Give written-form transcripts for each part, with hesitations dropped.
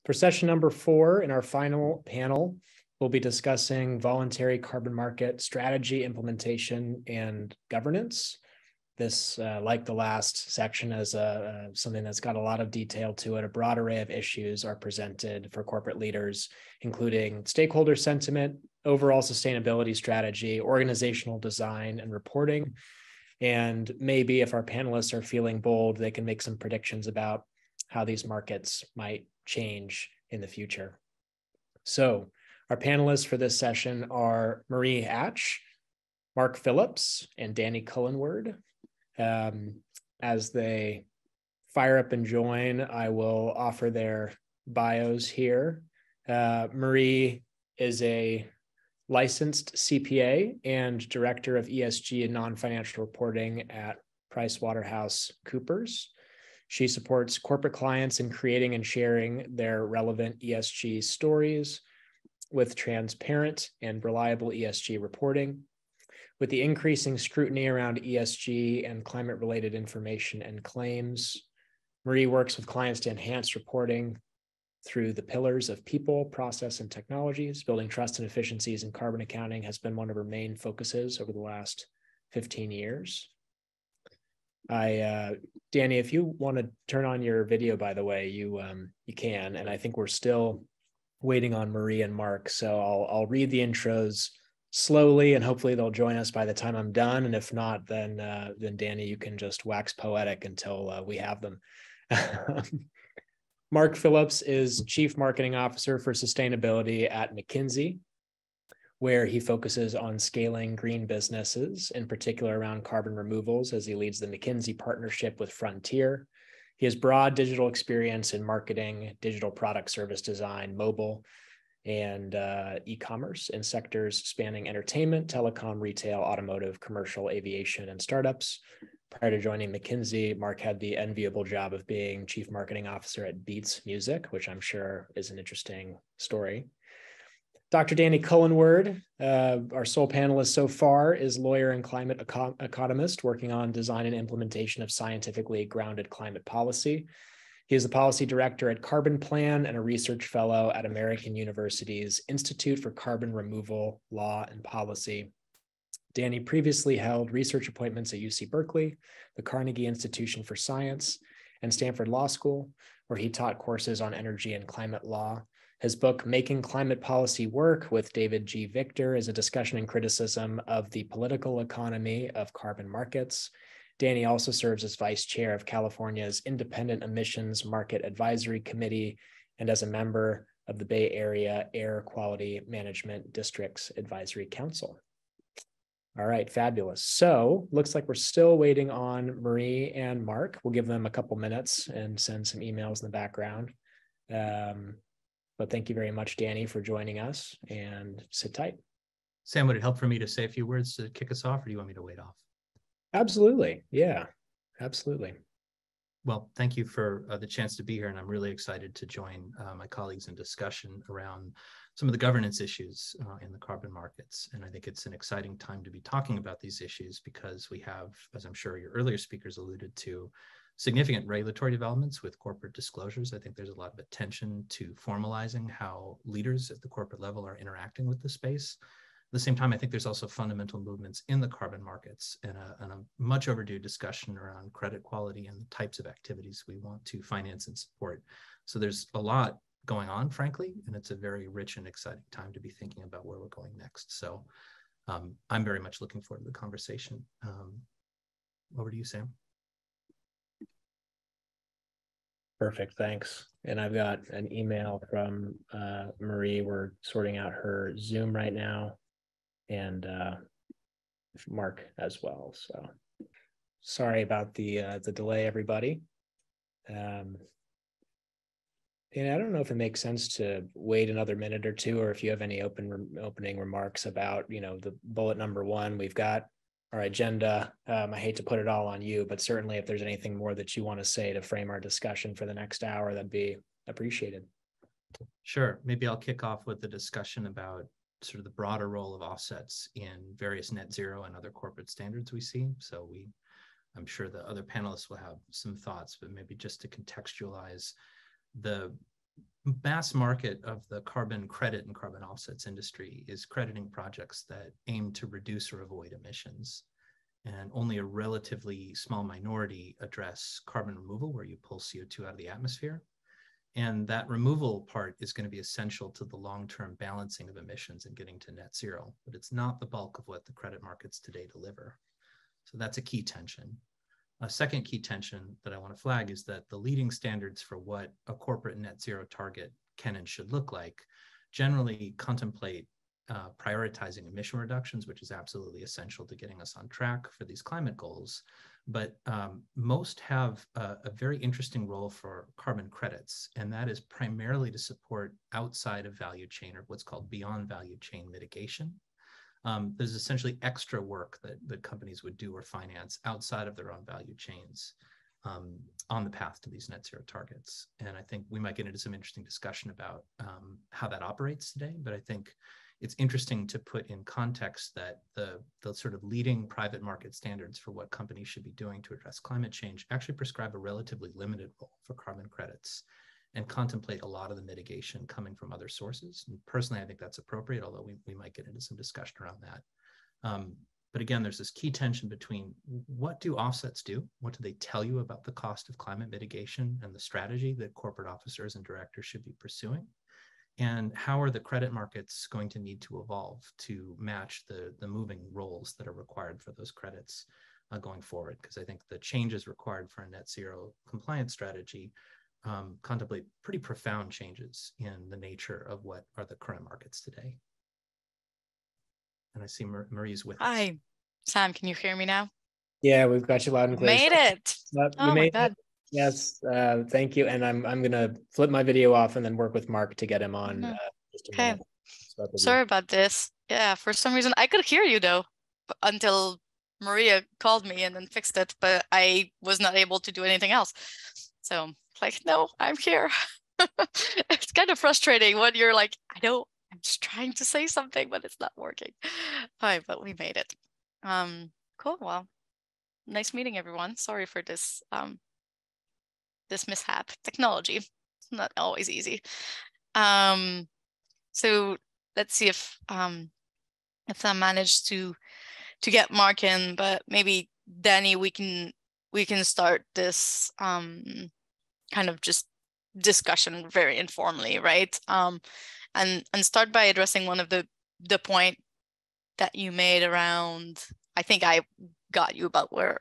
For session number 4, in our final panel, we'll be discussing voluntary carbon market strategy, implementation, and governance. This, like the last section, is something that's got a lot of detail to it. A broad array of issues are presented for corporate leaders, including stakeholder sentiment, overall sustainability strategy, organizational design, and reporting. And maybe if our panelists are feeling bold, they can make some predictions about how these markets might change in the future. So our panelists for this session are Marie Hatch, Mark Phillips, and Danny Cullenword. As they fire up and join, I will offer their bios here. Marie is a licensed CPA and director of ESG and non-financial reporting at PricewaterhouseCoopers. She supports corporate clients in creating and sharing their relevant ESG stories with transparent and reliable ESG reporting. With the increasing scrutiny around ESG and climate-related information and claims, Marie works with clients to enhance reporting through the pillars of people, process, and technologies. Building trust and efficiencies in carbon accounting has been one of her main focuses over the last 15 years. Danny, if you want to turn on your video, by the way, you can. And I think we're still waiting on Marie and Mark, so I'll read the intros slowly, and hopefully they'll join us by the time I'm done. And if not, then Danny, you can just wax poetic until we have them. Mark Phillips is Chief Marketing Officer for Sustainability at McKinsey, where he focuses on scaling green businesses, in particular around carbon removals, as he leads the McKinsey partnership with Frontier. He has broad digital experience in marketing, digital product service design, mobile, and e-commerce in sectors spanning entertainment, telecom, retail, automotive, commercial, aviation, and startups. Prior to joining McKinsey, Mark had the enviable job of being Chief Marketing Officer at Beats Music, which I'm sure is an interesting story. Dr. Danny Cullenword, our sole panelist so far, is lawyer and climate economist working on design and implementation of scientifically grounded climate policy. He is the policy director at Carbon Plan and a research fellow at American University's Institute for Carbon Removal, Law, and Policy. Danny previously held research appointments at UC Berkeley, the Carnegie Institution for Science, and Stanford Law School, where he taught courses on energy and climate law. His book, Making Climate Policy Work with David G. Victor, is a discussion and criticism of the political economy of carbon markets. Danny also serves as vice chair of California's Independent Emissions Market Advisory Committee and as a member of the Bay Area Air Quality Management District's Advisory Council. All right, fabulous. So looks like we're still waiting on Marie and Mark. We'll give them a couple minutes and send some emails in the background. But thank you very much, Danny, for joining us, and sit tight. Sam, would it help for me to say a few words to kick us off, or do you want me to wait off? Absolutely. Yeah, absolutely. Well, thank you for the chance to be here, and I'm really excited to join my colleagues in discussion around some of the governance issues in the carbon markets. And I think it's an exciting time to be talking about these issues because we have, as I'm sure your earlier speakers alluded to, significant regulatory developments with corporate disclosures. I think there's a lot of attention to formalizing how leaders at the corporate level are interacting with the space. At the same time, I think there's also fundamental movements in the carbon markets and a much overdue discussion around credit quality and the types of activities we want to finance and support. So there's a lot going on, frankly, and it's a very rich and exciting time to be thinking about where we're going next. So I'm very much looking forward to the conversation. Over to you, Sam. Perfect, thanks. And I've got an email from Marie. We're sorting out her Zoom right now, and Mark as well. So sorry about the delay, everybody. And I don't know if it makes sense to wait another minute or two, or if you have any opening remarks about, the bullet number 1. We've got our agenda. I hate to put it all on you, but certainly if there's anything more that you want to say to frame our discussion for the next hour, that'd be appreciated. Sure. Maybe I'll kick off with the discussion about sort of the broader role of offsets in various net zero and other corporate standards we see. So I'm sure the other panelists will have some thoughts, but maybe just to contextualize the mass market of the carbon credit and carbon offsets industry is crediting projects that aim to reduce or avoid emissions. And only a relatively small minority address carbon removal, where you pull CO2 out of the atmosphere. And that removal part is going to be essential to the long-term balancing of emissions and getting to net zero, but it's not the bulk of what the credit markets today deliver. So that's a key tension. A second key tension that I want to flag is that the leading standards for what a corporate net zero target can and should look like generally contemplate prioritizing emission reductions, which is absolutely essential to getting us on track for these climate goals. But most have a very interesting role for carbon credits, and that is primarily to support outside of value chain, or what's called beyond value chain mitigation. There's essentially extra work that companies would do or finance outside of their own value chains on the path to these net zero targets. And I think we might get into some interesting discussion about how that operates today, but I think it's interesting to put in context that the sort of leading private market standards for what companies should be doing to address climate change actually prescribe a relatively limited role for carbon credits and contemplate a lot of the mitigation coming from other sources. And personally, I think that's appropriate, although we might get into some discussion around that. But again, there's this key tension between what do offsets do? What do they tell you about the cost of climate mitigation and the strategy that corporate officers and directors should be pursuing? And how are the credit markets going to need to evolve to match the moving roles that are required for those credits going forward? Because I think the changes required for a net zero compliance strategy contemplate pretty profound changes in the nature of what are the current markets today. And I see Marie's with us. Hi, Sam, can you hear me now? Yeah, we've got you loud and clear. Made it. You my God. it. Yes, thank you. And I'm gonna flip my video off and then work with Mark to get him on. Just a minute. Sorry about this. Yeah, for some reason I could hear you though until Maria called me and then fixed it, but I was not able to do anything else. So like, no, I'm here. It's kind of frustrating when you're like, I know I'm just trying to say something, but it's not working. Hi, but we made it. Cool. Well, nice meeting everyone. Sorry for this this mishap. Technology, it's not always easy. So let's see if I managed to get Mark in, but maybe Danny, we can start this kind of just discussion very informally, right? And start by addressing one of the point that you made around, I think I got you about where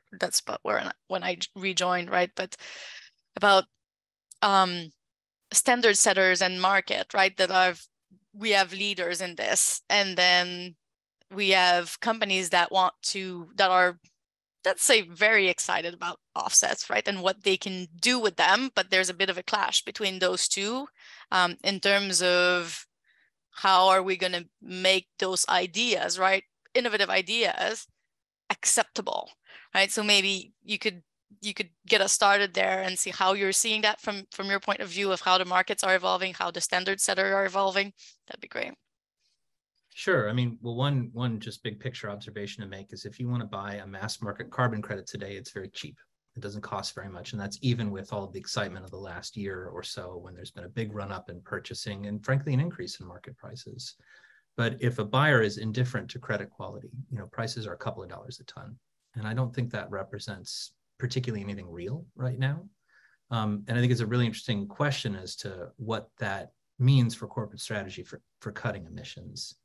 when I rejoined, right? But about standard setters and market, right? We have leaders in this, and then we have companies that are, let's say, very excited about offsets, right? And what they can do with them, but there's a bit of a clash between those two in terms of how are we going to make those ideas, right? Innovative ideas acceptable, right? So maybe you could get us started there and see how you're seeing that from your point of view of how the markets are evolving, how the standard setters are evolving. That'd be great. Sure. I mean, well, one just big picture observation to make is if you want to buy a mass market carbon credit today, it's very cheap. It doesn't cost very much. And that's even with all of the excitement of the last year or so, when there's been a big run up in purchasing and frankly, an increase in market prices. But if a buyer is indifferent to credit quality, prices are a couple of dollars a ton. And I don't think that represents particularly anything real right now. And I think it's a really interesting question as to what that means for corporate strategy for cutting emissions.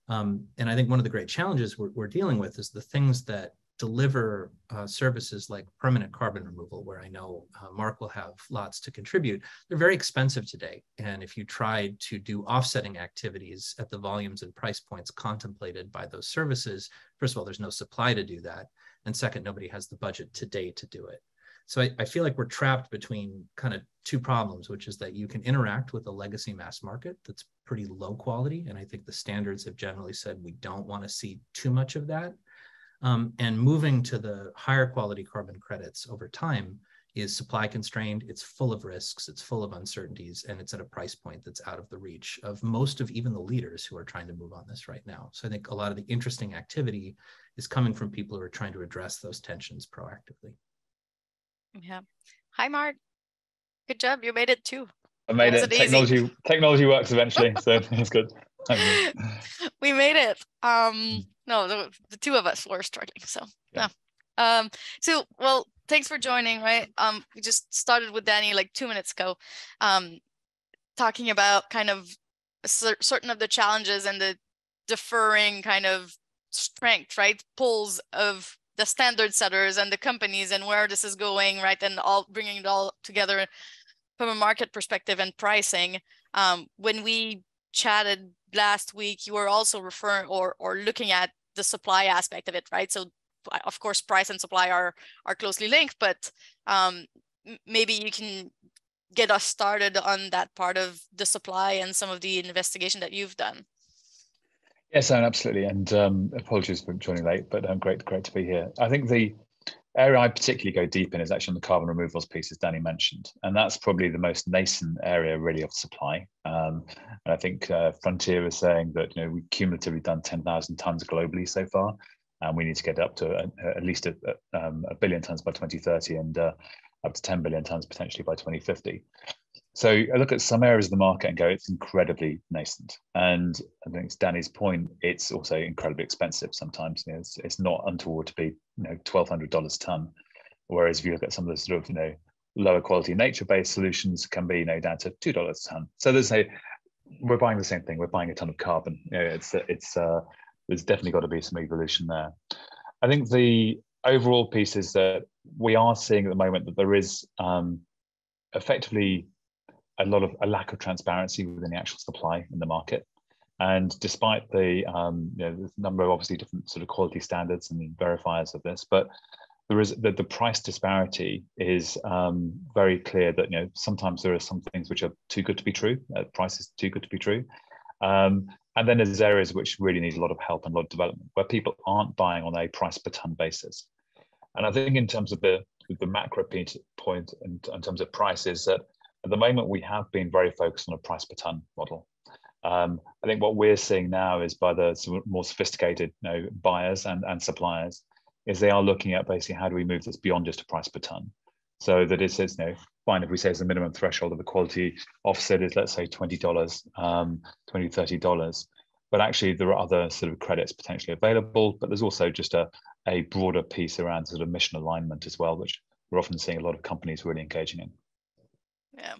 And I think one of the great challenges we're dealing with is the things that deliver services like permanent carbon removal, where I know Mark will have lots to contribute. They're very expensive today. And if you tried to do offsetting activities at the volumes and price points contemplated by those services, first of all, there's no supply to do that. And second, nobody has the budget today to do it. So I feel like we're trapped between kind of two problems, which is that you can interact with a legacy mass market that's pretty low quality. And I think the standards have generally said we don't want to see too much of that. And moving to the higher quality carbon credits over time is supply constrained. It's full of risks, it's full of uncertainties, and it's at a price point that's out of the reach of most of even the leaders who are trying to move on this right now. So I think a lot of the interesting activity is coming from people who are trying to address those tensions proactively. Yeah. Hi, Mark. Good job. You made it too. I made Was it. it easy? Technology works eventually, so it's good. We made it. No, the two of us were struggling. So Yeah. So well, thanks for joining. Right. We just started with Danny like 2 minutes ago, talking about kind of certain of the challenges and the differing kind of strength, right? Pulls of the standard setters and the companies and where this is going, right? And all bringing it all together from a market perspective and pricing. When we chatted last week, you were also referring or looking at the supply aspect of it, right? So of course, price and supply are closely linked, but maybe you can get us started on that part of the supply and some of the investigation that you've done. Yes, absolutely. And apologies for joining late, but great to be here. I think the area I particularly go deep in is actually on the carbon removals piece, as Danny mentioned, and that's probably the most nascent area really of supply. And I think Frontier is saying that we cumulatively done 10,000 tons globally so far, and we need to get up to at least a billion tons by 2030 and up to 10 billion tons potentially by 2050. So I look at some areas of the market and go, it's incredibly nascent. And I think it's Danny's point, it's also incredibly expensive sometimes. It's not untoward to be $1,200 a ton. Whereas if you look at some of the sort of lower quality nature-based solutions, can be down to $2 a ton. So we're buying the same thing. We're buying a ton of carbon. There's definitely got to be some evolution there. I think the overall piece is that we are seeing at the moment that there is effectively a lack of transparency within the actual supply in the market. And despite the there's a number of obviously different sort of quality standards and verifiers of this, but there is the price disparity is very clear that sometimes there are some things which are too good to be true. Price is too good to be true. And then there's areas which really need a lot of help and a lot of development, where people aren't buying on a price per ton basis. And I think in terms of the macro point in terms of price is that at the moment we have been very focused on a price per ton model. I think what we're seeing now is by the more sophisticated buyers and suppliers is they are looking at basically how do we move this beyond just a price per ton. So that it says, fine, if we say the minimum threshold of the quality offset is, let's say $20, $20, $30, but actually there are other sort of credits potentially available, but there's also just a broader piece around sort of mission alignment as well, which we're often seeing a lot of companies really engaging in. Yeah,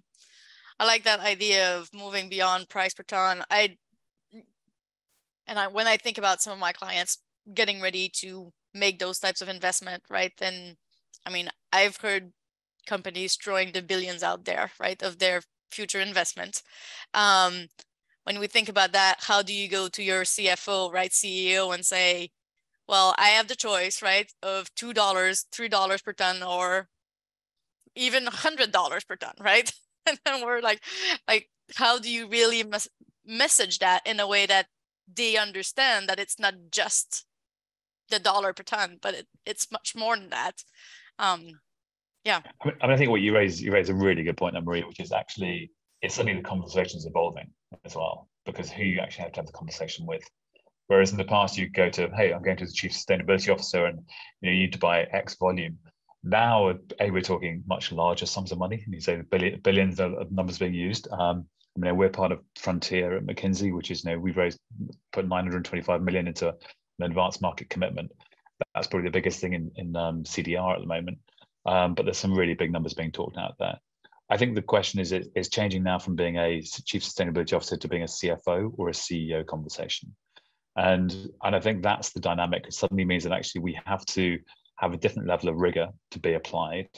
I like that idea of moving beyond price per ton. When I think about some of my clients getting ready to make those types of investment, right? Then, I mean, I've heard companies throwing the billions out there, right, of their future investments. When we think about that, how do you go to your CFO, right, CEO, and say, well, I have the choice, right, of $2, $3 per ton, or even $100 per ton, right? And then we're like, how do you really message that in a way that they understand that it's not just the dollar per ton, but it's much more than that. Yeah. I think what you raise a really good point, Maria, which is actually it's suddenly the conversation's evolving as well, because who you actually have to have the conversation with. Whereas in the past you go to, hey, I'm going to the chief sustainability officer and you need to buy X volume. Now we're talking much larger sums of money. You say billions of numbers being used. We're part of Frontier at McKinsey, which is we've put 925 million into an advanced market commitment. That's probably the biggest thing in CDR at the moment. But there's some really big numbers being talked out there. I think the question is changing now from being a chief sustainability officer to being a CFO or a CEO conversation. And I think that's the dynamic. It suddenly means that actually we have to have a different level of rigor to be applied.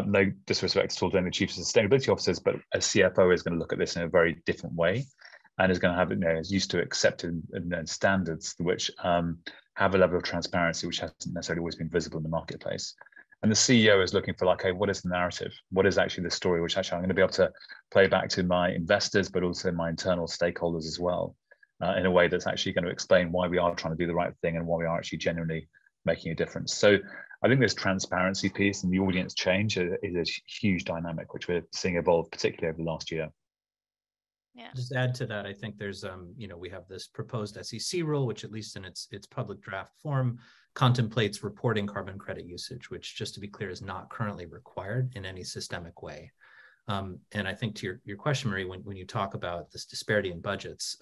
No disrespect to all the chief sustainability officers, but a CFO is going to look at this in a very different way and is going to have is used to accepted standards which have a level of transparency which hasn't necessarily always been visible in the marketplace. And the CEO is looking for okay, what is the narrative? What is actually the story which actually I'm going to be able to play back to my investors, but also my internal stakeholders as well, in a way that's actually going to explain why we are trying to do the right thing and why we are actually genuinely making a difference. So I think this transparency piece and the audience change is a huge dynamic, which we're seeing evolve, particularly over the last year. Yeah. Just add to that, I think there's, we have this proposed SEC rule, which at least in its public draft form contemplates reporting carbon credit usage, which just to be clear is not currently required in any systemic way. And I think to your question, Marie, when you talk about this disparity in budgets,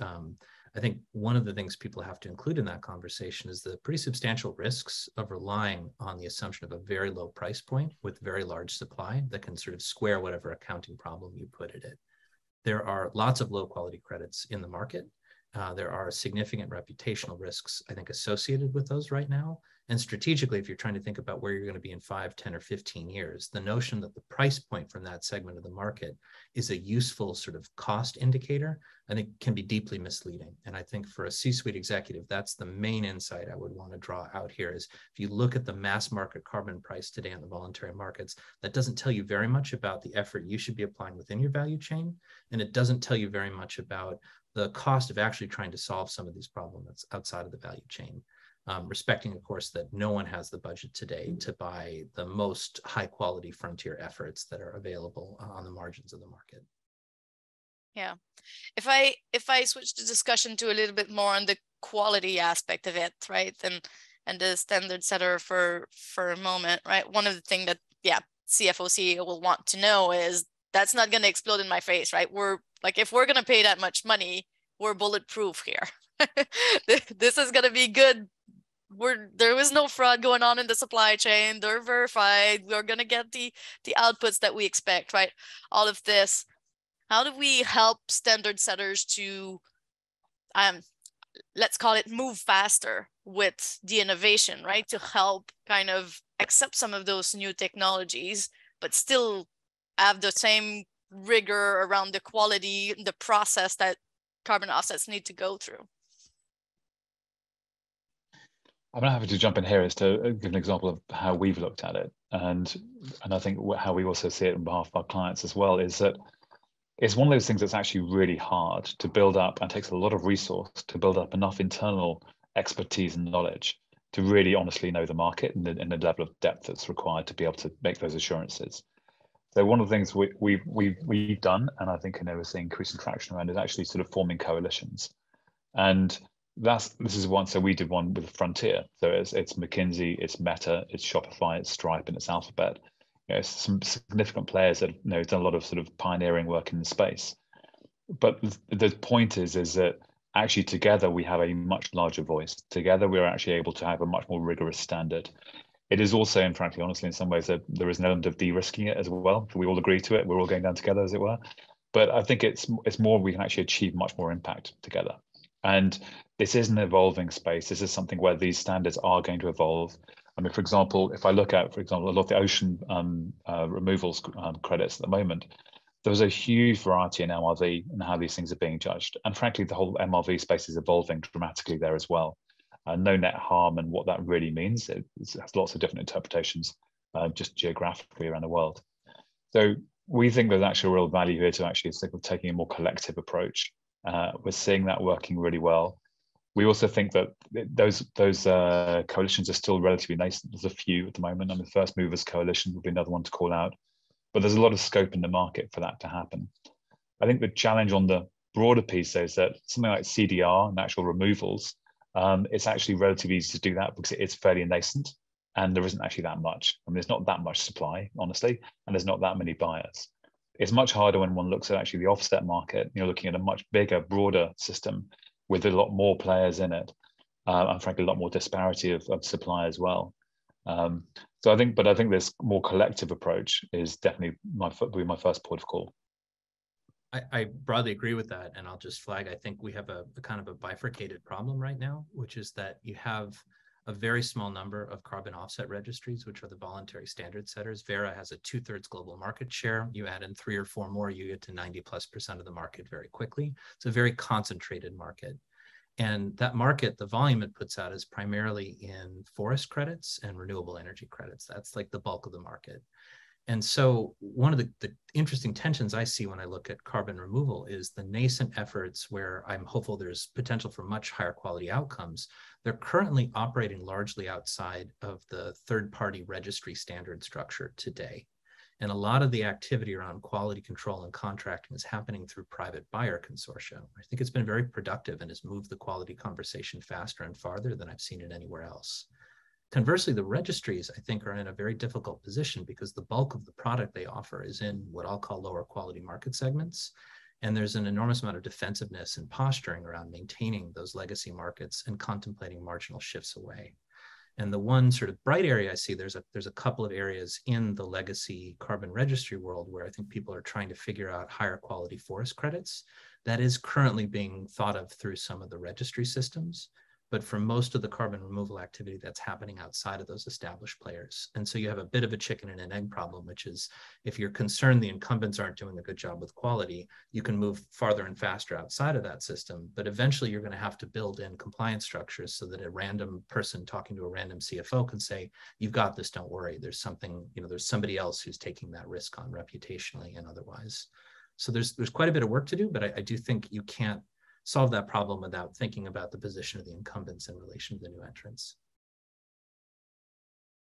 I think one of the things people have to include in that conversation is the pretty substantial risks of relying on the assumption of a very low price point with very large supply that can sort of square whatever accounting problem you put at it. There are lots of low quality credits in the market. There are significant reputational risks, I think, associated with those right now. And strategically, if you're trying to think about where you're going to be in 5, 10, or 15 years, the notion that the price point from that segment of the market is a useful sort of cost indicator, I think can be deeply misleading. And I think for a C-suite executive, that's the main insight I would want to draw out here is if you look at the mass market carbon price today on the voluntary markets, that doesn't tell you very much about the effort you should be applying within your value chain. And it doesn't tell you very much about the cost of actually trying to solve some of these problems outside of the value chain. Respecting, of course, that no one has the budget today to buy the most high quality frontier efforts that are available on the margins of the market. Yeah. If I switch the discussion to a little bit more on the quality aspect of it, right? And the standard setter for a moment, right? One of the things that, yeah, CFO CEO will want to know is that's not going to explode in my face, right? We're like, if we're going to pay that much money, we're bulletproof here. This is going to be good. There was no fraud going on in the supply chain. They're verified. We're going to get the outputs that we expect, right? All of this. How do we help standard setters to, let's call it, move faster with the innovation, right? To help kind of accept some of those new technologies, but still have the same rigor around the quality, the process that carbon offsets need to go through. I'm happy to jump in here as to give an example of how we've looked at it. And I think how we also see it on behalf of our clients as well is that it's one of those things that's actually really hard to build up and takes a lot of resource to build up enough internal expertise and knowledge to really honestly know the market and the level of depth that's required to be able to make those assurances. So one of the things we've done, and I think we're seeing increasing traction around, is actually sort of forming coalitions. And this is one. So we did one with Frontier. So it's McKinsey, it's Meta, it's Shopify, it's Stripe, and it's Alphabet. It's some significant players that have done a lot of sort of pioneering work in the space. But the point is that actually together we have a much larger voice. Together we are actually able to have a much more rigorous standard. It is also, and frankly, honestly, in some ways, that there is an element of de-risking it as well. We all agree to it. We're all going down together, as it were. But I think it's more we can actually achieve much more impact together. And this is an evolving space. This is something where these standards are going to evolve. I mean, for example, if I look at, a lot of the ocean removals credits at the moment, there's a huge variety in MRV and how these things are being judged. And frankly, the whole MRV space is evolving dramatically there as well. No net harm and what that really means. It has lots of different interpretations just geographically around the world. So we think there's actually a real value here to actually taking a more collective approach. We're seeing that working really well. We also think that those coalitions are still relatively nascent. There's a few at the moment. I mean, the First Movers Coalition would be another one to call out. But there's a lot of scope in the market for that to happen. I think the challenge on the broader piece is that something like CDR, natural removals, it's actually relatively easy to do that because it's fairly nascent and there isn't actually that much. I mean, there's not that much supply, honestly, and there's not that many buyers. It's much harder when one looks at actually the offset market, looking at a much bigger, broader system with a lot more players in it, and frankly, a lot more disparity of supply as well. So I think this more collective approach is definitely my first port of call. I broadly agree with that, and I'll just flag, I think we have a kind of a bifurcated problem right now, which is that you have a very small number of carbon offset registries, which are the voluntary standard setters. Verra has a 2/3 global market share. You add in 3 or 4 more, you get to 90+% of the market very quickly. It's a very concentrated market. And that market, the volume it puts out is primarily in forest credits and renewable energy credits. That's like the bulk of the market. And so one of the interesting tensions I see when I look at carbon removal is the nascent efforts where I'm hopeful there's potential for much higher quality outcomes. They're currently operating largely outside of the third-party registry standard structure today. And a lot of the activity around quality control and contracting is happening through private buyer consortia. I think it's been very productive and has moved the quality conversation faster and farther than I've seen it anywhere else. Conversely, the registries, I think, are in a very difficult position because the bulk of the product they offer is in what I'll call lower quality market segments. And there's an enormous amount of defensiveness and posturing around maintaining those legacy markets and contemplating marginal shifts away. And the one sort of bright area I see, there's a couple of areas in the legacy carbon registry world where I think people are trying to figure out higher quality forest credits. That is currently being thought of through some of the registry systems. But for most of the carbon removal activity, that's happening outside of those established players. And so you have a bit of a chicken and an egg problem, which is if you're concerned the incumbents aren't doing a good job with quality, you can move farther and faster outside of that system. But eventually you're going to have to build in compliance structures so that a random person talking to a random CFO can say, you've got this, don't worry. There's something, there's somebody else who's taking that risk on reputationally and otherwise. So there's quite a bit of work to do, but I do think you can't solve that problem without thinking about the position of the incumbents in relation to the new entrants.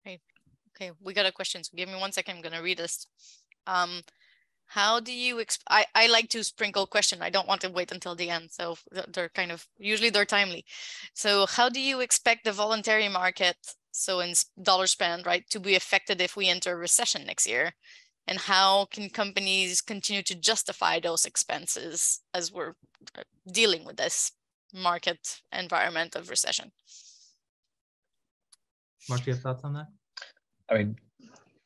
Okay, we got a question. So give me 1 second. I'm going to read this. How do you, I like to sprinkle question. I don't want to wait until the end. So they're usually they're timely. So how do you expect the voluntary market, so in dollar spend, right, to be affected if we enter a recession next year? And how can companies continue to justify those expenses as we're dealing with this market environment of recession? Mark, do you have thoughts on that? I mean,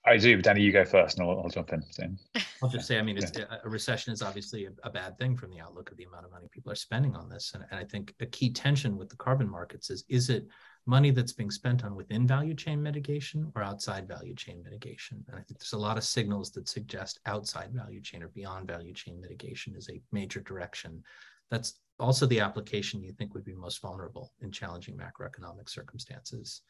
I do. Danny, you go first, and I'll jump in soon. I'll just say, I mean, a recession is obviously a bad thing from the outlook of the amount of money people are spending on this. And I think a key tension with the carbon markets is it money that's being spent on within value chain mitigation or outside value chain mitigation? And I think there's a lot of signals that suggest outside value chain or beyond value chain mitigation is a major direction. That's also the application you think would be most vulnerable in challenging macroeconomic circumstances.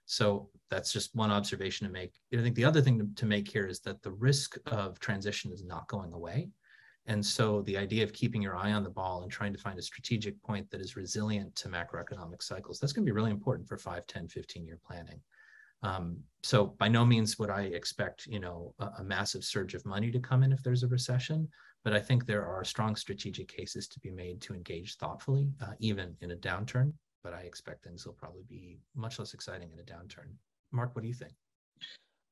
So that's just one observation to make. I think the other thing to make here is that the risk of transition is not going away. And so the idea of keeping your eye on the ball and trying to find a strategic point that is resilient to macroeconomic cycles, that's going to be really important for 5, 10, 15-year planning. So by no means would I expect, a massive surge of money to come in if there's a recession, but I think there are strong strategic cases to be made to engage thoughtfully, even in a downturn. But I expect things will probably be much less exciting in a downturn. Mark, what do you think?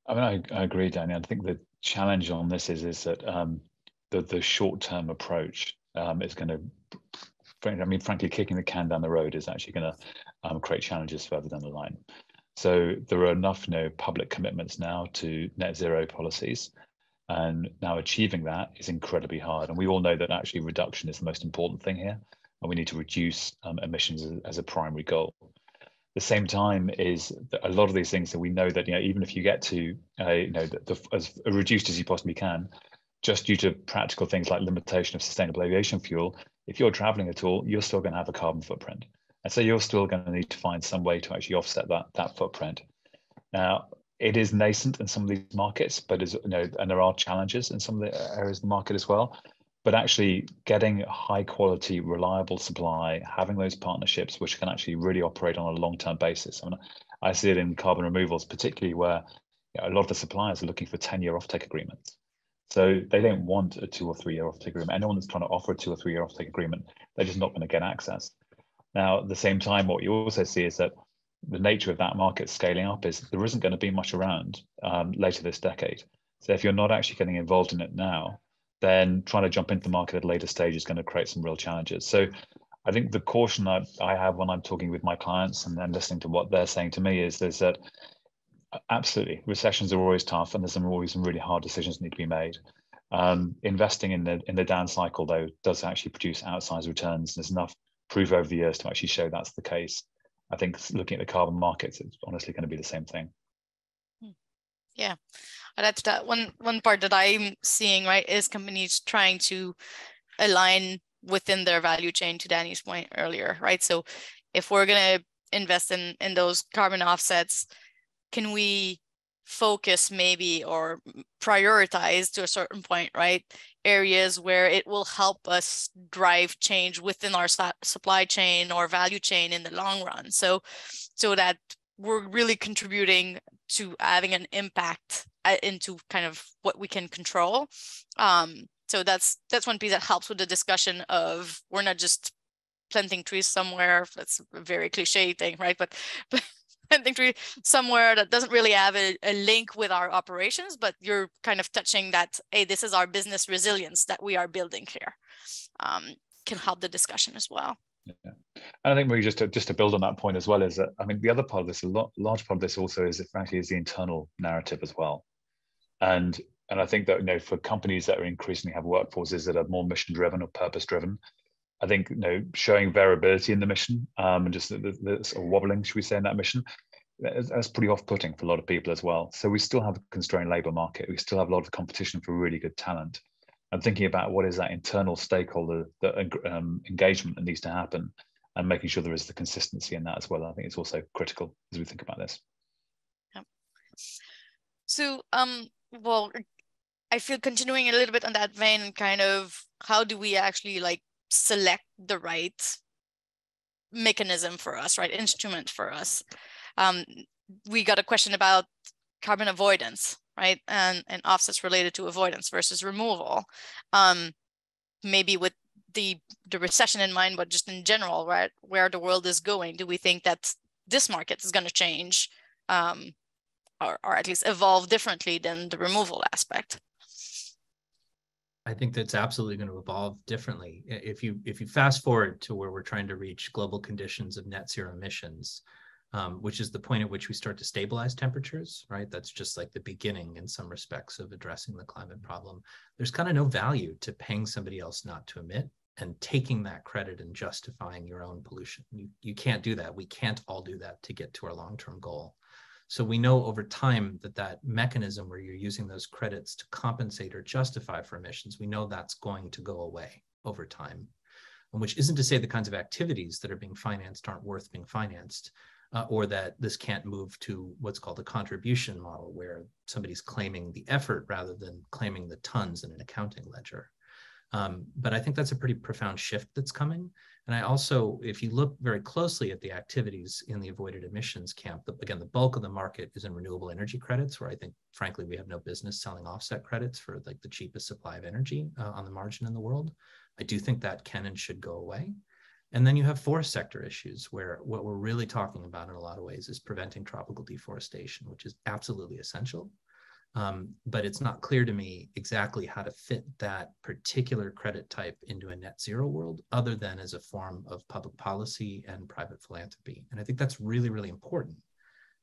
I mean, I agree, Danny. I think the challenge on this is that the short-term approach is going to, frankly, kicking the can down the road is actually going to create challenges further down the line. So there are enough, public commitments now to net zero policies, and now achieving that is incredibly hard. And we all know that actually reduction is the most important thing here, and we need to reduce emissions as a primary goal. At the same time is that a lot of these things that we know that, even if you get to, as reduced as you possibly can, just due to practical things like limitation of sustainable aviation fuel, if you're traveling at all, you're still going to have a carbon footprint. And so you're still going to need to find some way to actually offset that footprint. Now, it is nascent in some of these markets, but and there are challenges in some of the areas of the market as well. But actually getting high quality, reliable supply, having those partnerships which can actually really operate on a long-term basis. I mean, I see it in carbon removals, particularly where a lot of the suppliers are looking for 10-year offtake agreements. So they don't want a 2 or 3 year offtake agreement. Anyone that's trying to offer a 2 or 3 year offtake agreement, they're just not going to get access. Now, at the same time, what you also see is that the nature of that market scaling up is there isn't going to be much around later this decade. So if you're not actually getting involved in it now, then trying to jump into the market at a later stage is going to create some real challenges. So I think the caution that I have when I'm talking with my clients and then listening to what they're saying to me is that absolutely, recessions are always tough, and there's always some really hard decisions that need to be made. Investing in the down cycle, though, does actually produce outsized returns. There's enough proof over the years to actually show that's the case. I think looking at the carbon markets, it's honestly going to be the same thing. Yeah, that's that one part that I'm seeing, right, is companies trying to align within their value chain, to Danny's point earlier, right? So if we're going to invest in those carbon offsets, can we focus maybe or prioritize to a certain point, right, areas where it will help us drive change within our supply chain or value chain in the long run, so that we're really contributing to having an impact into kind of what we can control. So that's one piece that helps with the discussion of we're not just planting trees somewhere. That's a very cliche thing, right? But think somewhere that doesn't really have a link with our operations, but you're kind of touching that, hey, this is our business resilience that we are building here. Can help the discussion as well. Yeah. And I think maybe just to build on that point as well is that, I mean, the other part of this, large part of this also is frankly is the internal narrative as well. And I think that, you know, for companies that are increasingly have workforces that are more mission driven or purpose driven, I think, you know, showing variability in the mission and just the sort of wobbling, should we say, in that mission, that's pretty off-putting for a lot of people as well. So we still have a constrained labor market. We still have a lot of competition for really good talent. And thinking about what is that internal stakeholder engagement that needs to happen, and making sure there is the consistency in that as well. I think it's also critical as we think about this. Yeah. So, well, I feel continuing a little bit on that vein, kind of how do we actually like select the right mechanism for us, right instrument for us? We got a question about carbon avoidance, right? And offsets related to avoidance versus removal. Maybe with the recession in mind, but just in general, right? Where the world is going, do we think that this market is going to change or at least evolve differently than the removal aspect? I think that's absolutely going to evolve differently. If you fast forward to where we're trying to reach global conditions of net zero emissions, which is the point at which we start to stabilize temperatures, right? That's just like the beginning in some respects of addressing the climate problem. There's kind of no value to paying somebody else not to emit and taking that credit and justifying your own pollution. You can't do that. We can't all do that to get to our long-term goal. So we know over time that mechanism where you're using those credits to compensate or justify for emissions, we know that's going to go away over time, which isn't to say the kinds of activities that are being financed aren't worth being financed. Or that this can't move to what's called a contribution model, where somebody's claiming the effort rather than claiming the tons in an accounting ledger. But I think that's a pretty profound shift that's coming. And I also, if you look very closely at the activities in the avoided emissions camp, again, the bulk of the market is in renewable energy credits, where I think, frankly, we have no business selling offset credits for like the cheapest supply of energy on the margin in the world. I do think that can and should go away. And then you have forest sector issues, where what we're really talking about in a lot of ways is preventing tropical deforestation, which is absolutely essential. But it's not clear to me exactly how to fit that particular credit type into a net zero world, other than as a form of public policy and private philanthropy. And I think that's really, really important.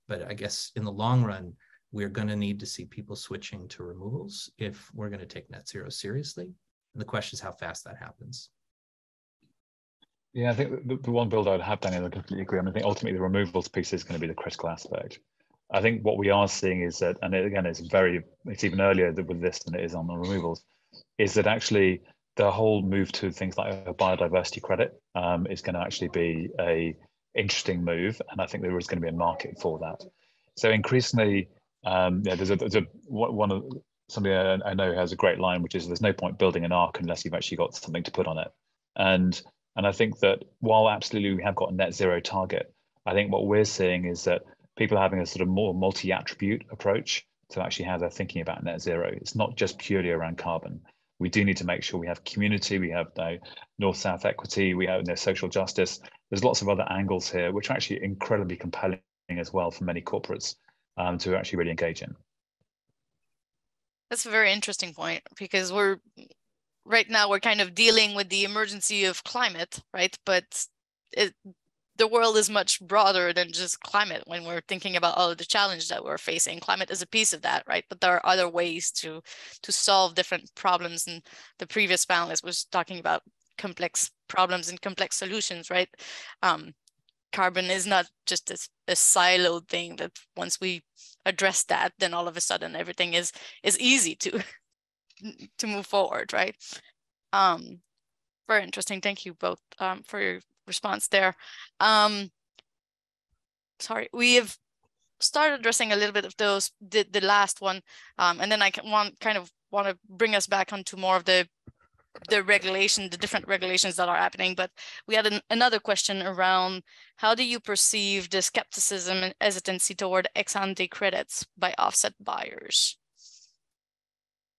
But I guess in the long run, we're going to need to see people switching to removals if we're going to take net zero seriously. And the question is how fast that happens. Yeah, I think the one build I would have, Daniel, I completely agree. I mean, I think ultimately the removals piece is going to be the critical aspect. I think what we are seeing is that, and again, it's even earlier with this than it is on the removals, is that actually the whole move to things like a biodiversity credit is going to actually be a interesting move, and I think there is going to be a market for that. So increasingly, there's somebody I know has a great line, which is there's no point building an ark unless you've actually got something to put on it. And I think that while absolutely we have got a net zero target, I think what we're seeing is that people are having a sort of more multi-attribute approach to actually how they're thinking about net zero. It's not just purely around carbon. We do need to make sure we have community, we have north-south equity, we have social justice. There's lots of other angles here, which are actually incredibly compelling as well for many corporates to actually really engage in. That's a very interesting point, because right now we're kind of dealing with the emergency of climate, right? But the world is much broader than just climate when we're thinking about all of the challenges that we're facing. Climate is a piece of that, right? But there are other ways to solve different problems. And the previous panelist was talking about complex problems and complex solutions, right? Carbon is not just a siloed thing that once we address that, then all of a sudden everything is easy to move forward, right? Very interesting. Thank you both for your response there. Sorry, we have started addressing a little bit of those, the last one, and then I want to bring us back onto more of the regulation, the different regulations that are happening. But we had another question around how do you perceive the skepticism and hesitancy toward ex-ante credits by offset buyers?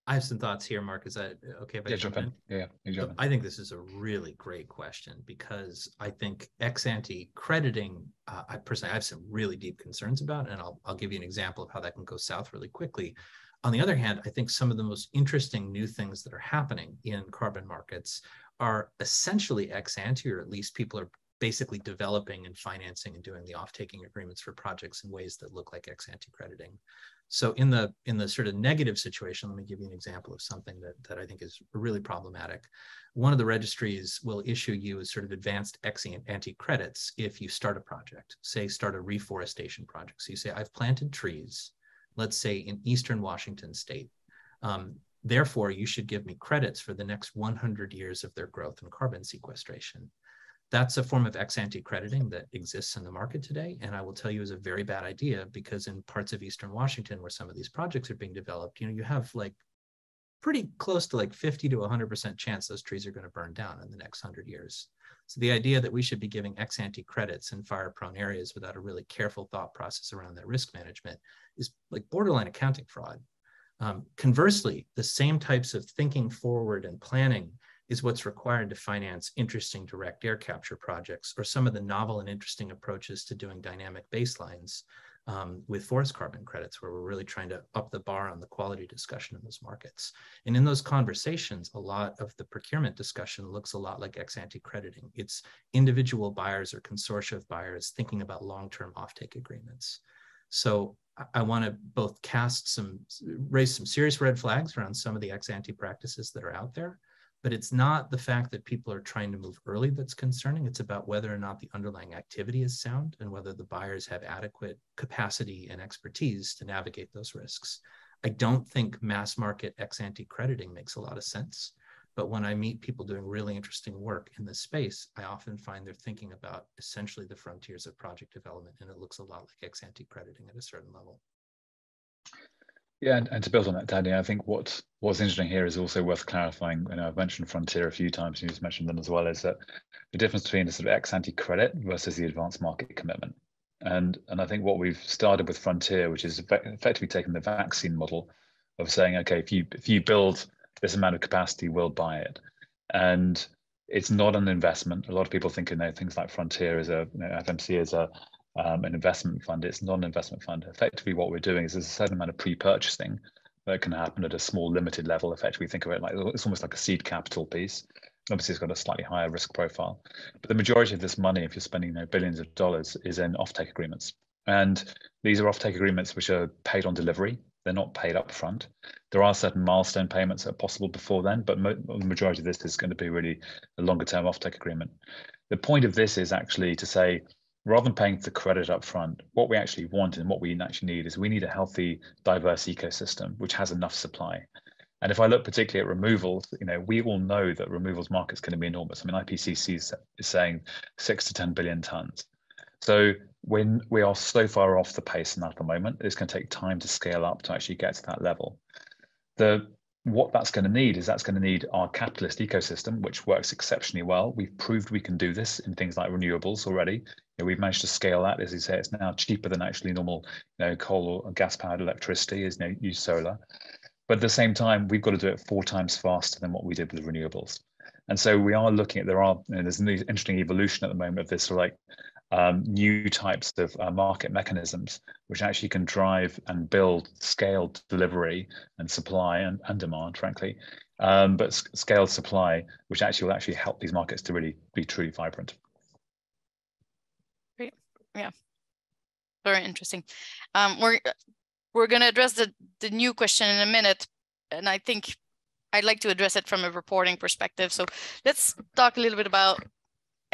I have some thoughts here, Mark. Is that okay if I jump in? Yeah, you jump in. I think this is a really great question, because I think ex-ante crediting, I personally have some really deep concerns about, and I'll give you an example of how that can go south really quickly. On the other hand, I think some of the most interesting new things that are happening in carbon markets are essentially ex-ante, or at least people are basically developing and financing and doing the off-taking agreements for projects in ways that look like ex-ante crediting. So in the sort of negative situation, let me give you an example of something that I think is really problematic. One of the registries will issue you as sort of advanced ex-ante credits if you start a project, say start a reforestation project. So you say, I've planted trees, let's say in Eastern Washington state. Therefore, you should give me credits for the next 100 years of their growth and carbon sequestration. That's a form of ex-ante crediting that exists in the market today, and I will tell you is a very bad idea, because in parts of Eastern Washington where some of these projects are being developed, you have like pretty close to like 50 to 100% chance those trees are going to burn down in the next 100 years. So the idea that we should be giving ex-ante credits in fire-prone areas without a really careful thought process around that risk management is like borderline accounting fraud. Conversely, the same types of thinking forward and planning is what's required to finance interesting direct air capture projects, or some of the novel and interesting approaches to doing dynamic baselines with forest carbon credits, where we're really trying to up the bar on the quality discussion in those markets. And in those conversations, a lot of the procurement discussion looks a lot like ex-ante crediting. It's individual buyers or consortia of buyers thinking about long-term offtake agreements. So I want to both raise some serious red flags around some of the ex-ante practices that are out there. But it's not the fact that people are trying to move early that's concerning. It's about whether or not the underlying activity is sound, and whether the buyers have adequate capacity and expertise to navigate those risks. I don't think mass market ex-ante crediting makes a lot of sense. But when I meet people doing really interesting work in this space, I often find they're thinking about essentially the frontiers of project development, and it looks a lot like ex-ante crediting at a certain level. Yeah, and to build on that, Danny, I think what's interesting here is also worth clarifying. I've mentioned Frontier a few times, and you just mentioned them as well, is that the difference between the sort of ex-ante credit versus the advanced market commitment. And I think what we've started with Frontier, which is effectively taking the vaccine model of saying, okay, if you build this amount of capacity, we'll buy it. And it's not an investment. A lot of people think, things like Frontier as FMC as an investment fund. It's not an investment fund. Effectively, what we're doing is there's a certain amount of pre-purchasing that can happen at a small limited level. Effectively, think of it like it's almost like a seed capital piece. Obviously, it's got a slightly higher risk profile, but the majority of this money, if you're spending billions of dollars, is in offtake agreements. And these are offtake agreements which are paid on delivery. They're not paid up front. There are certain milestone payments that are possible before then, but the majority of this is going to be really a longer term offtake agreement. The point of this is actually to say, rather than paying for credit up front, what we actually want and what we actually need is we need a healthy, diverse ecosystem which has enough supply. And if I look particularly at removals, we all know that removals market is going to be enormous. I mean, IPCC is saying 6 to 10 billion tons. So when we are so far off the pace in that at the moment, it's going to take time to scale up to actually get to that level. What that's going to need is our capitalist ecosystem, which works exceptionally well. We've proved we can do this in things like renewables already. We've managed to scale that. As you say, it's now cheaper than actually normal coal or gas-powered electricity, use solar. But at the same time, we've got to do it 4 times faster than what we did with renewables. And so we are looking at, there's an interesting evolution at the moment of this new types of market mechanisms, which actually can drive and build scaled delivery and supply and demand, frankly, but scaled supply, which will actually help these markets to really be truly vibrant. Great. Yeah, very interesting. We're going to address the new question in a minute, and I think I'd like to address it from a reporting perspective. So let's talk a little bit about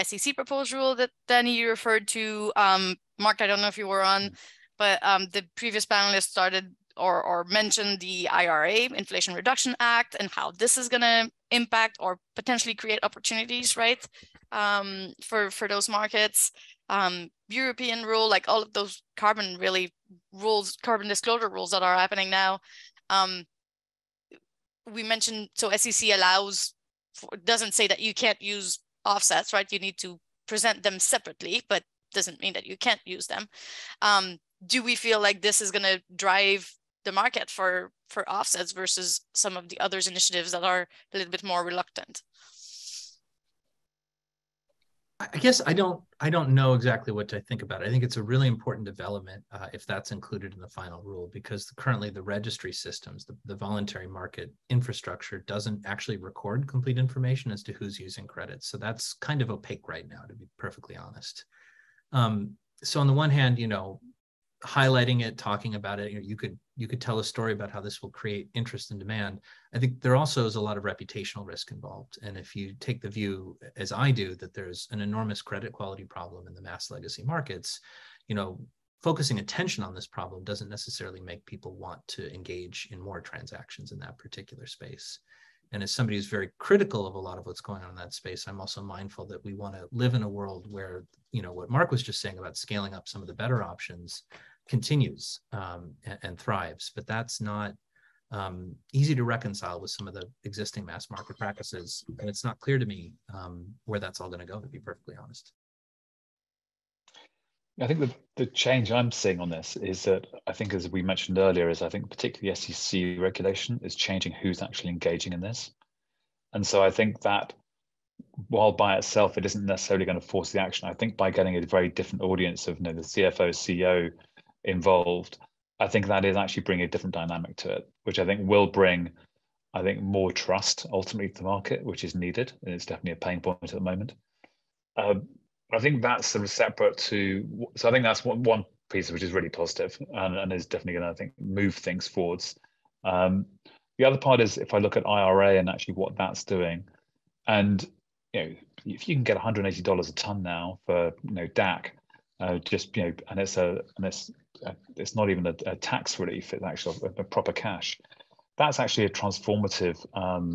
SEC proposed rule that Danny referred to. Mark, I don't know if you were on, but the previous panelist started or mentioned the IRA, Inflation Reduction Act, and how this is going to impact or potentially create opportunities, right, for those markets. European rule, like all of those carbon disclosure rules that are happening now. We mentioned, so SEC doesn't say that you can't use offsets, right? You need to present them separately, but doesn't mean that you can't use them. Do we feel like this is going to drive the market for offsets versus some of the others initiatives that are a little bit more reluctant? I guess I don't know exactly what to think about it. I think it's a really important development if that's included in the final rule, because currently the registry systems, the voluntary market infrastructure doesn't actually record complete information as to who's using credits. So that's kind of opaque right now, to be perfectly honest. So on the one hand, highlighting it, talking about it, you could tell a story about how this will create interest and demand. I think there also is a lot of reputational risk involved. And if you take the view, as I do, that there's an enormous credit quality problem in the mass legacy markets, focusing attention on this problem doesn't necessarily make people want to engage in more transactions in that particular space. And as somebody who's very critical of a lot of what's going on in that space, I'm also mindful that we want to live in a world where, what Mark was just saying about scaling up some of the better options continues and thrives. But that's not easy to reconcile with some of the existing mass market practices. And it's not clear to me where that's all going to go, to be perfectly honest. I think the change I'm seeing on this is that I think, as we mentioned earlier, I think particularly SEC regulation is changing who's actually engaging in this. And so I think that while by itself it isn't necessarily going to force the action, I think by getting a very different audience of the CFO, CEO involved, I think that is actually bringing a different dynamic to it, which I think will bring, more trust ultimately to the market, which is needed. And it's definitely a pain point at the moment. I think that's sort of separate to, so I think that's one piece which is really positive and is definitely going to, I think, move things forwards. The other part is if I look at IRA and actually what that's doing, and if you can get $180 a ton now for DAC, and it's not even a tax relief, it's actually a proper cash. That's actually a transformative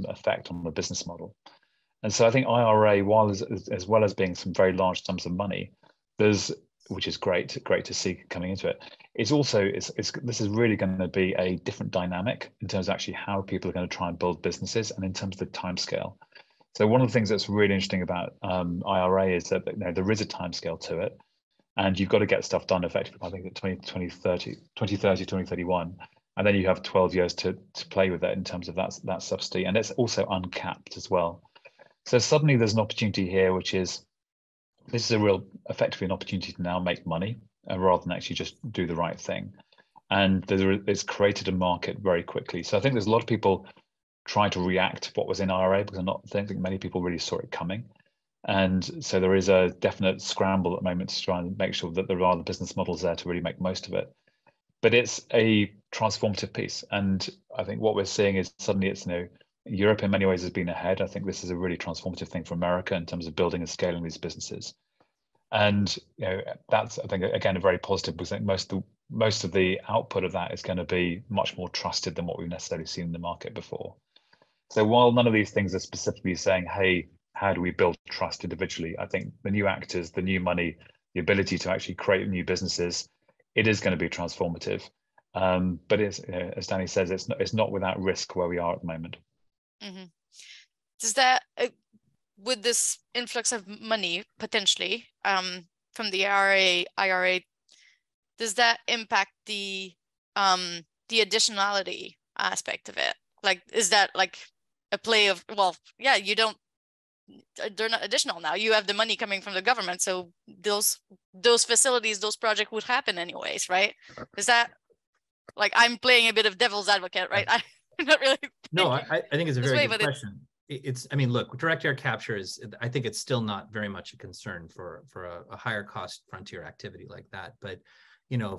effect on the business model. And so I think IRA, while as well as being some very large sums of money, which is great to see coming into it. It's also this is really going to be a different dynamic in terms of actually how people are going to try and build businesses and in terms of the timescale. So one of the things that's really interesting about IRA is that there is a timescale to it, and you've got to get stuff done effectively. I think at 2030, 2031. And then you have 12 years to play with it in terms of that subsidy, and it's also uncapped as well. So suddenly there's an opportunity here, which is, this is effectively an opportunity to now make money rather than actually just do the right thing. And it's created a market very quickly. So I think there's a lot of people trying to react to what was in IRA because I don't think many people really saw it coming. And so there is a definite scramble at the moment to try and make sure that there are the business models there to really make most of it. But it's a transformative piece. And I think what we're seeing is suddenly it's, Europe in many ways has been ahead. I think this is a really transformative thing for America in terms of building and scaling these businesses. And that's, I think, again, a very positive, because I think most of the output of that is going to be much more trusted than what we've necessarily seen in the market before. So while none of these things are specifically saying, hey, how do we build trust individually? I think the new actors, the new money, the ability to actually create new businesses, it is going to be transformative. But it's, as Danny says, it's not without risk where we are at the moment. Mm-hmm. Does that, with this influx of money potentially from the IRA, does that impact the additionality aspect of it? Like, is that like a play of, well, yeah, they're not additional now. You have the money coming from the government, so those facilities, those projects would happen anyways, right? Is that, like, I'm playing a bit of devil's advocate, right? I'm not really. No, I think it's a very good question. Look, direct air capture is, I think it's still not very much a concern for a higher cost frontier activity like that. But,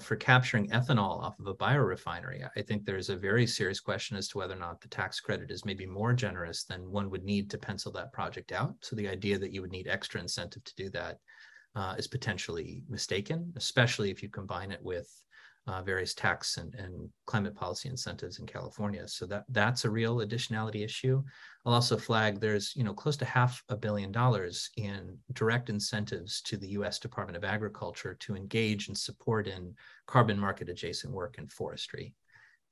for capturing ethanol off of a biorefinery, I think there's a very serious question as to whether or not the tax credit is maybe more generous than one would need to pencil that project out. So the idea that you would need extra incentive to do that is potentially mistaken, especially if you combine it with various tax and climate policy incentives in California. So that's a real additionality issue. I'll also flag there's close to $500 million in direct incentives to the U.S. Department of Agriculture to engage and support in carbon market adjacent work in forestry.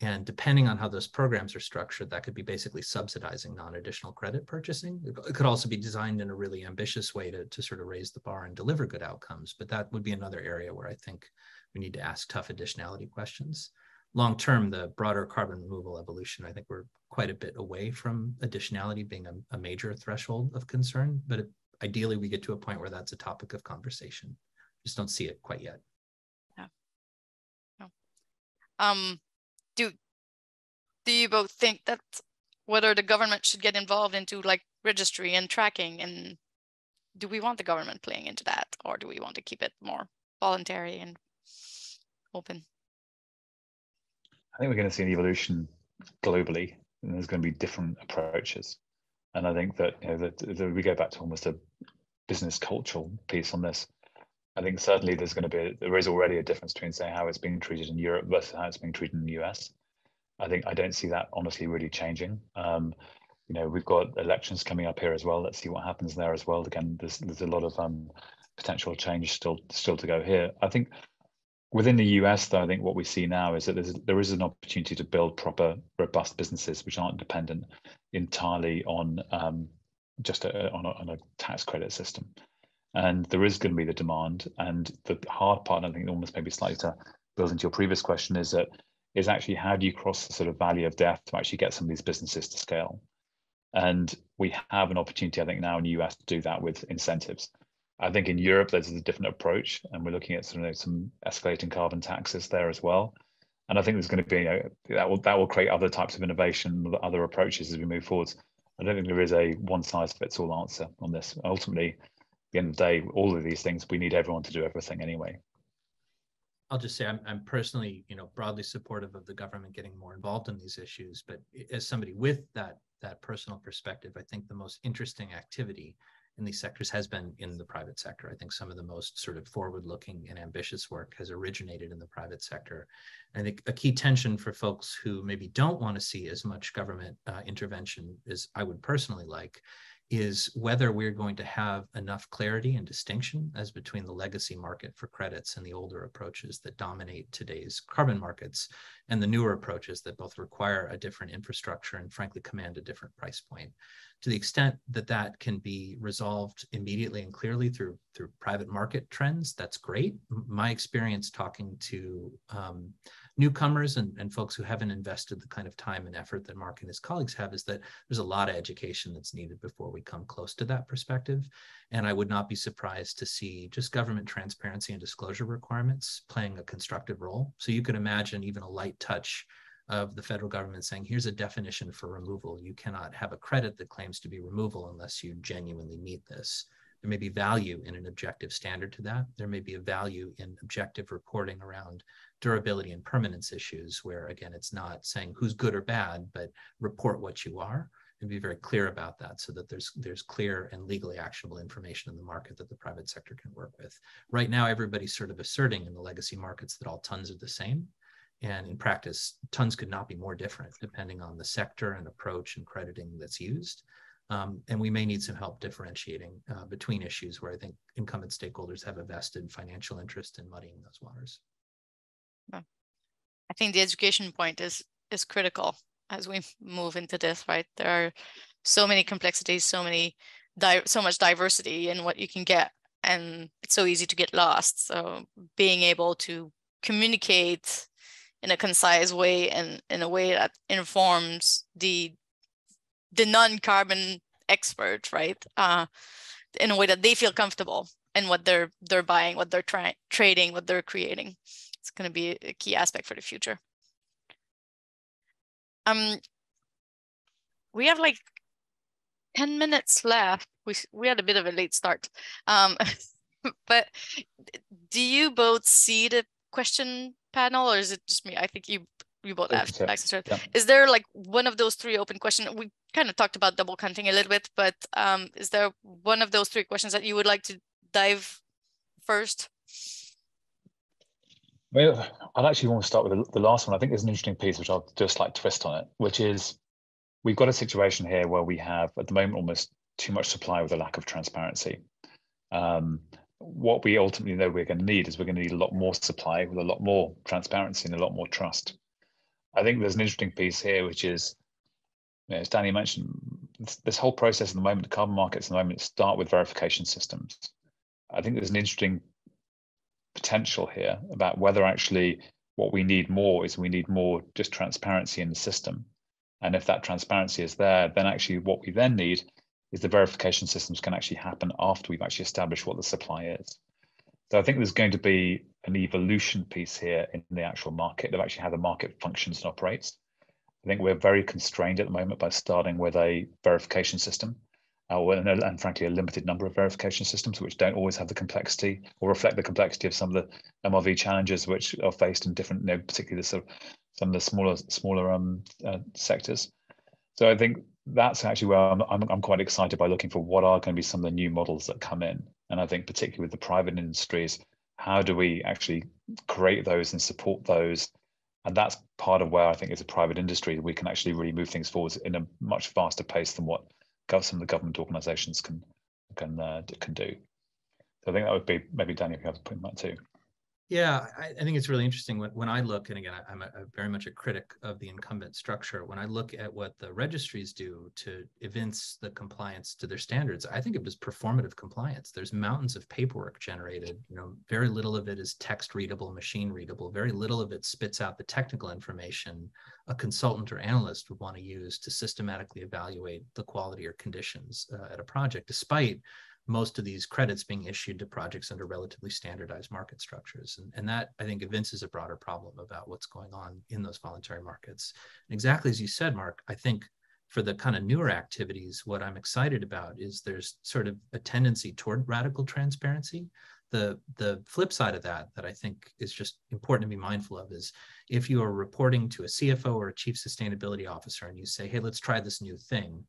And depending on how those programs are structured, that could be basically subsidizing non-additional credit purchasing. It could also be designed in a really ambitious way to sort of raise the bar and deliver good outcomes. But that would be another area where I think we need to ask tough additionality questions. long term, the broader carbon removal evolution, I think we're quite a bit away from additionality being a major threshold of concern, but ideally we get to a point where that's a topic of conversation. Just don't see it quite yet. Yeah. No. Do you both think that whether the government should get involved into like registry and tracking, and do we want the government playing into that, or do we want to keep it more voluntary and open? I think we're going to see an evolution globally, and there's going to be different approaches. And I think that, that we go back to almost a business cultural piece on this. I think certainly there is already a difference between, say, how it's being treated in Europe versus how it's being treated in the US. I don't see that honestly really changing. We've got elections coming up here as well. Let's see what happens there as well. Again, there's a lot of potential change still to go here. I think within the US, though, I think what we see now is that there is an opportunity to build proper, robust businesses which aren't dependent entirely on just on a tax credit system. And there is going to be the demand. And the hard part, I think almost maybe slightly to build into your previous question, is actually how do you cross the sort of valley of death to actually get some of these businesses to scale? And we have an opportunity, I think, now in the US to do that with incentives. I think in Europe, there's a different approach, and we're looking at some escalating carbon taxes there as well. And I think there's going to be that will create other types of innovation, other approaches as we move forwards. I don't think there is a one-size-fits-all answer on this. Ultimately, at the end of the day, all of these things, we need everyone to do everything anyway. I'll just say I'm personally, broadly supportive of the government getting more involved in these issues. But as somebody with that personal perspective, I think the most interesting activity in these sectors has been in the private sector. I think some of the most sort of forward-looking and ambitious work has originated in the private sector. And I think a key tension for folks who maybe don't want to see as much government intervention as I would personally like is whether we're going to have enough clarity and distinction as between the legacy market for credits and the older approaches that dominate today's carbon markets and the newer approaches that both require a different infrastructure and frankly command a different price point. To the extent that that can be resolved immediately and clearly through private market trends, that's great. My experience talking to newcomers and folks who haven't invested the kind of time and effort that Mark and his colleagues have is that there's a lot of education that's needed before we come close to that perspective. And I would not be surprised to see just government transparency and disclosure requirements playing a constructive role. So you could imagine even a light touch of the federal government saying, here's a definition for removal. You cannot have a credit that claims to be removal unless you genuinely meet this. There may be value in an objective standard to that. There may be a value in objective reporting around durability and permanence issues where, again, it's not saying who's good or bad, but report what you are and be very clear about that so that there's clear and legally actionable information in the market that the private sector can work with. Right now, everybody's sort of asserting in the legacy markets that all tons are the same. And in practice, tons could not be more different depending on the sector and approach and crediting that's used. And we may need some help differentiating between issues where I think incumbent stakeholders have a vested financial interest in muddying those waters. I think the education point is critical as we move into this, right? There are so many complexities, so much diversity in what you can get, and it's so easy to get lost. So being able to communicate in a concise way and in a way that informs the non-carbon expert, right? In a way that they feel comfortable in what they're buying, what they're trading, what they're creating. It's going to be a key aspect for the future. We have like 10 minutes left. We had a bit of a late start. But do you both see the question panel, or is it just me? I think you both have access to it. Yeah. Is there like one of those three open questions? We kind of talked about double counting a little bit, but is there one of those three questions that you would like to dive first? Well, I'd actually want to start with the last one. I think there's an interesting piece which I'll do a slight twist on it, which is we've got a situation here where we have at the moment almost too much supply with a lack of transparency. What we ultimately know we're going to need is we're going to need a lot more supply with a lot more transparency and a lot more trust. I think there's an interesting piece here, which is, as Danny mentioned, this whole process at the moment, the carbon markets at the moment start with verification systems. I think there's an interesting potential here about whether actually what we need more is we need more just transparency in the system. And if that transparency is there, then actually what we then need is the verification systems can actually happen after we've actually established what the supply is. So I think there's going to be an evolution piece here in the actual market of actually how the market functions and operates. I think we're very constrained at the moment by starting with a verification system, and frankly, a limited number of verification systems, which don't always have the complexity or reflect the complexity of some of the MRV challenges which are faced in different, particularly some of the smaller sectors. So I think that's actually where I'm quite excited by looking for what are going to be some of the new models that come in. And I think particularly with the private industries, how do we actually create those and support those? And that's part of where I think as a private industry, we can actually really move things forward in a much faster pace than what some of the government organizations can do. So I think that would be, maybe Daniel, if you have to put in that too. Yeah, I think it's really interesting when I look, and again, I'm very much a critic of the incumbent structure. When I look at what the registries do to evince the compliance to their standards, I think it was performative compliance. There's mountains of paperwork generated. Very little of it is text readable, machine readable. Very little of it spits out the technical information a consultant or analyst would want to use to systematically evaluate the quality or conditions at a project, despite most of these credits being issued to projects under relatively standardized market structures. And that, I think, evinces a broader problem about what's going on in those voluntary markets. And exactly as you said, Mark, I think for the kind of newer activities, what I'm excited about is there's sort of a tendency toward radical transparency. The flip side of that I think is just important to be mindful of is if you are reporting to a CFO or a chief sustainability officer and you say, hey, let's try this new thing,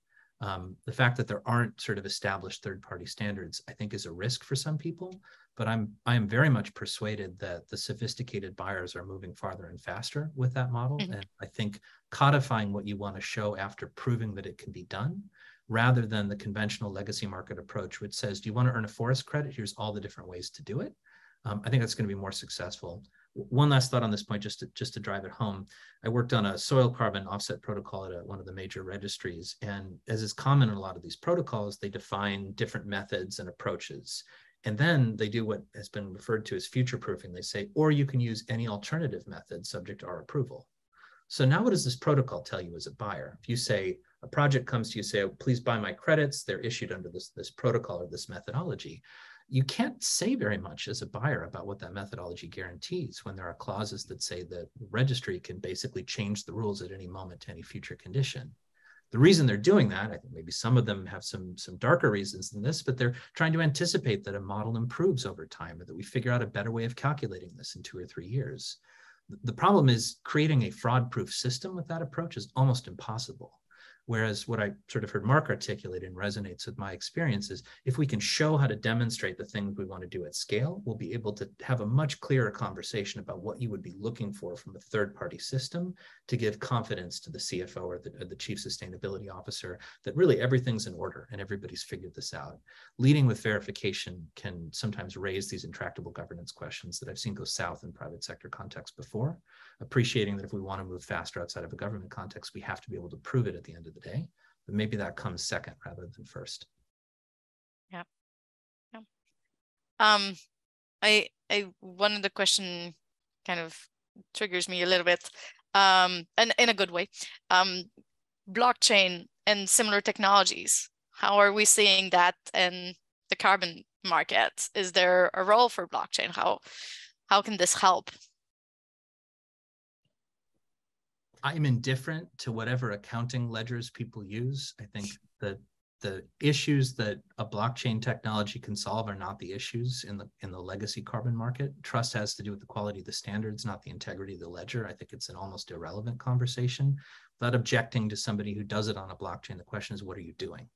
the fact that there aren't sort of established third-party standards, I think, is a risk for some people. But I am very much persuaded that the sophisticated buyers are moving farther and faster with that model. Mm-hmm. And I think codifying what you want to show after proving that it can be done, rather than the conventional legacy market approach, which says, do you want to earn a forest credit? Here's all the different ways to do it. I think that's going to be more successful. One last thought on this point, just to drive it home. I worked on a soil carbon offset protocol at one of the major registries. And as is common in a lot of these protocols, they define different methods and approaches. And then they do what has been referred to as future proofing. They say, or you can use any alternative method subject to our approval. So now what does this protocol tell you as a buyer? If you say a project comes to you, say, oh, please buy my credits, they're issued under this protocol or this methodology. You can't say very much as a buyer about what that methodology guarantees when there are clauses that say that the registry can basically change the rules at any moment to any future condition. The reason they're doing that, I think maybe some of them have some darker reasons than this, but they're trying to anticipate that a model improves over time or that we figure out a better way of calculating this in 2 or 3 years. The problem is creating a fraud-proof system with that approach is almost impossible. Whereas what I sort of heard Mark articulate and resonates with my experience is if we can show how to demonstrate the things we want to do at scale, we'll be able to have a much clearer conversation about what you would be looking for from a third-party system to give confidence to the CFO or the chief sustainability officer that really everything's in order and everybody's figured this out. Leading with verification can sometimes raise these intractable governance questions that I've seen go south in private sector contexts before, appreciating that if we want to move faster outside of a government context, we have to be able to prove it at the end of the day, but maybe that comes second rather than first. Yeah. One of the question kind of triggers me a little bit, and in a good way. Blockchain and similar technologies. How are we seeing that in the carbon market? Is there a role for blockchain? How can this help? I'm indifferent to whatever accounting ledgers people use. I think that the issues that a blockchain technology can solve are not the issues in the legacy carbon market. Trust has to do with the quality of the standards, not the integrity of the ledger. I think it's an almost irrelevant conversation. Without objecting to somebody who does it on a blockchain, the question is, what are you doing?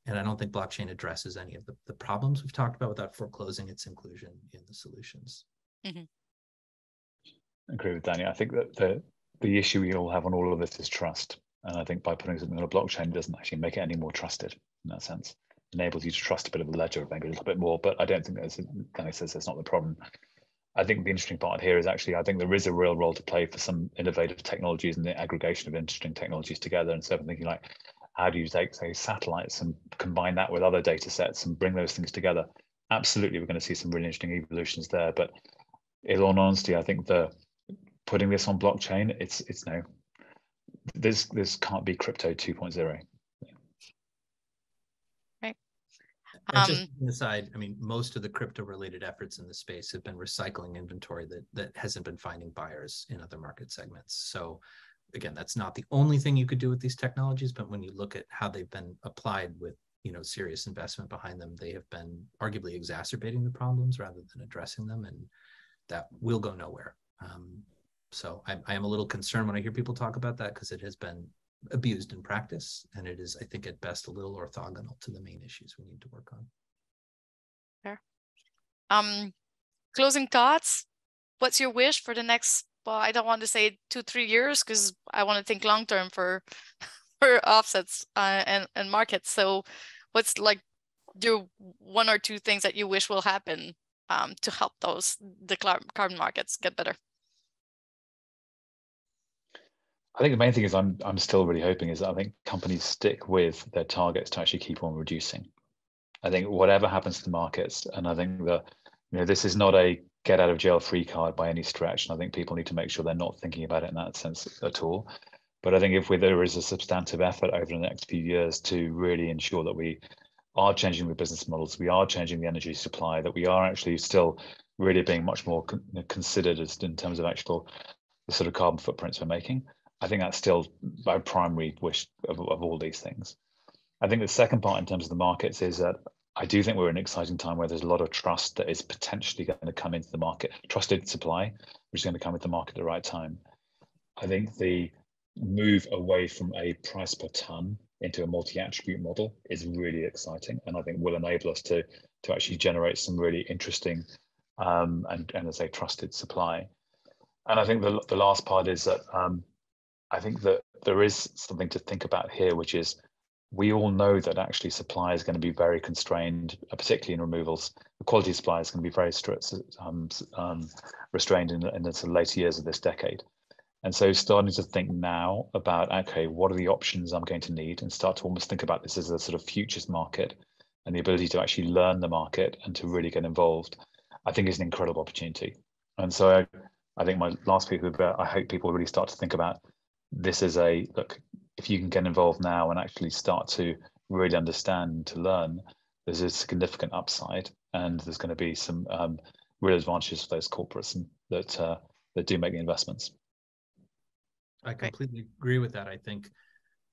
And I don't think blockchain addresses any of the problems we've talked about without foreclosing its inclusion in the solutions. Mm-hmm. I agree with Danny. I think that the issue we all have on all of this is trust. And I think by putting something on a blockchain doesn't actually make it any more trusted in that sense. It enables you to trust a bit of the ledger, maybe a little bit more, but I don't think Danny says that's not the problem. I think the interesting part here is actually, I think there is a real role to play for some innovative technologies and the aggregation of interesting technologies together. And so I'm thinking like, how do you take, say, satellites and combine that with other data sets and bring those things together? Absolutely, we're going to see some really interesting evolutions there. But in all honesty, I think the putting this on blockchain, it's no, this can't be crypto 2.0. And just aside, I mean, most of the crypto-related efforts in the space have been recycling inventory that hasn't been finding buyers in other market segments. So again, that's not the only thing you could do with these technologies, but when you look at how they've been applied with, you know, serious investment behind them, they have been arguably exacerbating the problems rather than addressing them, and that will go nowhere. So I am a little concerned when I hear people talk about that, because it has been abused in practice, and it is, I think, at best a little orthogonal to the main issues we need to work on. Fair. Closing thoughts. What's your wish for the next, well, I don't want to say 2-3 years, because I want to think long term for offsets and markets. So what's like your 1 or 2 things that you wish will happen to help the carbon markets get better? I think the main thing is I'm still really hoping is that I think companies stick with their targets to actually keep on reducing. I think whatever happens to the markets, and I think that, you know, this is not a get out of jail free card by any stretch. And I think people need to make sure they're not thinking about it in that sense at all. But I think if there is a substantive effort over the next few years to really ensure that we are changing the business models, we are changing the energy supply, that we are actually still really being much more considered as in terms of actual the sort of carbon footprints we're making, I think that's still my primary wish of all these things. I think the second part in terms of the markets is that I do think we're in an exciting time where there's a lot of trust that is potentially going to come into the market, trusted supply, which is going to come into the market at the right time. I think the move away from a price per ton into a multi-attribute model is really exciting, and I think will enable us to actually generate some really interesting and as I say, trusted supply. And I think the last part is that I think that there is something to think about here, which is we all know that actually supply is going to be very constrained, particularly in removals. The quality of supply is going to be very restrained in the sort of later years of this decade. And so starting to think now about, okay, what are the options I'm going to need, and start to almost think about this as a sort of futures market, and the ability to actually learn the market and to really get involved, I think is an incredible opportunity. And so I think my last piece would be, I hope people really start to think about this as a, look, if you can get involved now and actually start to really understand, to learn, there's a significant upside, and there's going to be some real advantages for those corporates and that do make the investments. I completely agree with that. I think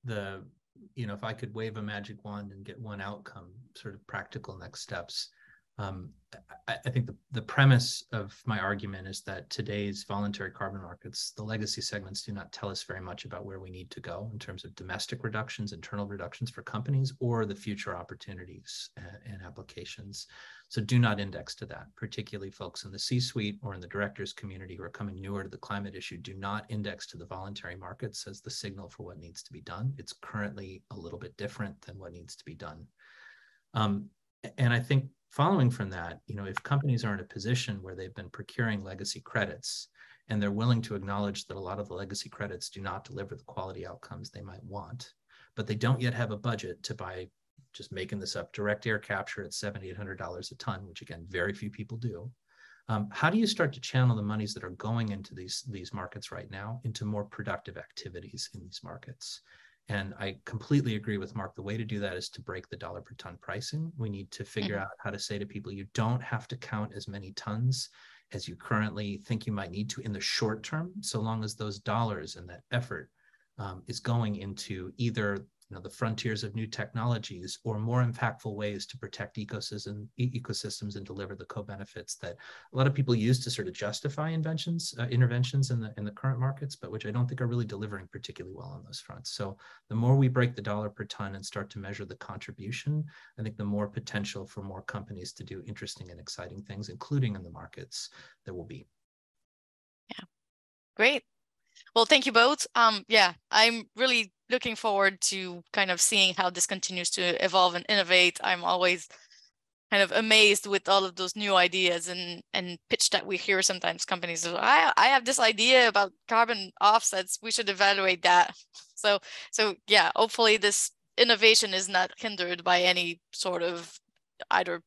if I could wave a magic wand and get one outcome, sort of practical next steps, I think the premise of my argument is that today's voluntary carbon markets, the legacy segments, do not tell us very much about where we need to go in terms of domestic reductions, internal reductions for companies, or the future opportunities and applications. So do not index to that, particularly folks in the C-suite or in the directors community who are coming newer to the climate issue. Do not index to the voluntary markets as the signal for what needs to be done. It's currently a little bit different than what needs to be done. And I think following from that, if companies are in a position where they've been procuring legacy credits and they're willing to acknowledge that a lot of the legacy credits do not deliver the quality outcomes they might want, but they don't yet have a budget to buy, just making this up, direct air capture at $700, $800 a ton, which again, very few people do. How do you start to channel the monies that are going into these markets right now into more productive activities in these markets? And I completely agree with Mark. The way to do that is to break the dollar per ton pricing. We need to figure out how to say to people, you don't have to count as many tons as you currently think you might need to in the short term, so long as those dollars and that effort is going into either the frontiers of new technologies or more impactful ways to protect ecosystems and deliver the co-benefits that a lot of people use to sort of justify interventions in the current markets, but which I don't think are really delivering particularly well on those fronts. So the more we break the dollar per ton and start to measure the contribution, I think the more potential for more companies to do interesting and exciting things, including in the markets, there will be. Yeah, great. Well, thank you both. Yeah, I'm really looking forward to kind of seeing how this continues to evolve and innovate. I'm always kind of amazed with all of those new ideas and pitch that we hear sometimes. Companies, I have this idea about carbon offsets. We should evaluate that. So yeah, hopefully this innovation is not hindered by any sort of either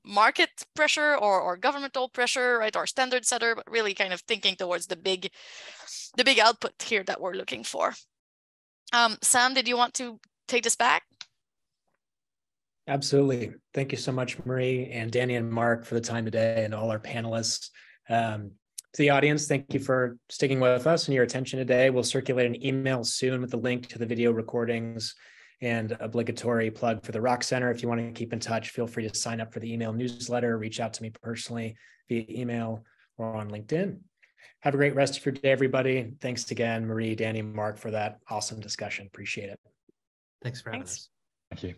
market pressure or governmental pressure, right, or standard setter, but really kind of thinking towards the big output here that we're looking for. Sam, did you want to take this back? Absolutely. Thank you so much, Marie and Danny and Mark, for the time today, and all our panelists. To the audience, thank you for sticking with us and your attention today. We'll circulate an email soon with the link to the video recordings and obligatory plug for the Rock Center. If you want to keep in touch, feel free to sign up for the email newsletter, reach out to me personally via email or on LinkedIn. Have a great rest of your day, everybody. Thanks again, Marie, Danny, Mark, for that awesome discussion. Appreciate it. Thanks for having us. Thank you.